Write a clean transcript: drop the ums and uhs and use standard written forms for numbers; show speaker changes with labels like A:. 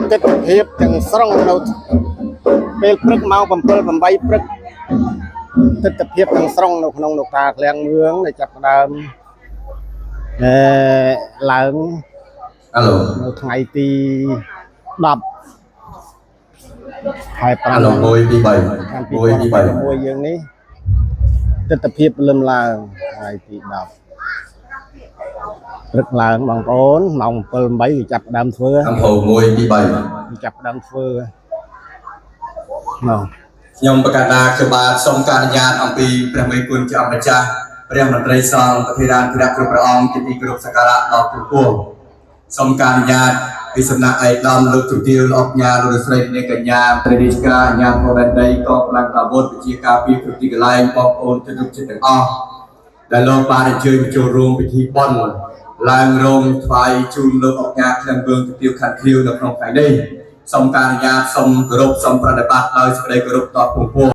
A: Tết hiệp chẳng xong đâu vềព្រឹកមក7 8ព្រឹកទិដ្ឋភាពទាំងស្រុងនៅក្នុងលោកតាឃ្លាំងមឿងដែលចាប់ផ្ដើមឡើងនៅថ្ងៃទី10ខែ5
B: ឡូមួយទី3
A: យើងនេះទិដ្ឋភាពលឹមឡើងថ្ងៃទី10ព្រឹកឡើងបងប្អូនម៉ោង7 8គេចាប់ផ្ដើមធ្វើ
B: អំភៅមួយទី3
A: ចាប់ផ្ដើមធ្វើ
B: ខ្ញុំប្រកាសថាខ្ញុំបាទសូមការអនុញ្ញាតអំពីព្រះមេគុណជាម្ចាស់ព្រះមន្ត្រីសង្ឃប្រធានាធិបតីគ្រប់ព្រះអង្គជាទីគោរពសក្ការៈដល់គ្រប់គ្រងសូមការអនុញ្ញាតពីសំណាក់ឯកឧត្តមលោកជំទាវលោកញ៉ាលោកស្រីនាងកញ្ញាព្រះរាជការអាជ្ញាធរដែនដីកងកម្លាំងអាវុធវិជាការពីគ្រប់ទីកន្លែងបងប្អូនជនរួមជាតិទាំងអស់ដែលលោកបានអញ្ជើញចូលរួមពិធីបុណ្យឡើងរោងថ្វាយជូនលោកអង្គការក្លិនវឿងជំទាវខាត់ខៀវនៅក្នុងថ្ងៃនេះសូមការអនុញ្ញាតសូមគោរពសូមប្រតិបត្តិដោយសេចក្តីគោរពតបពងពោះ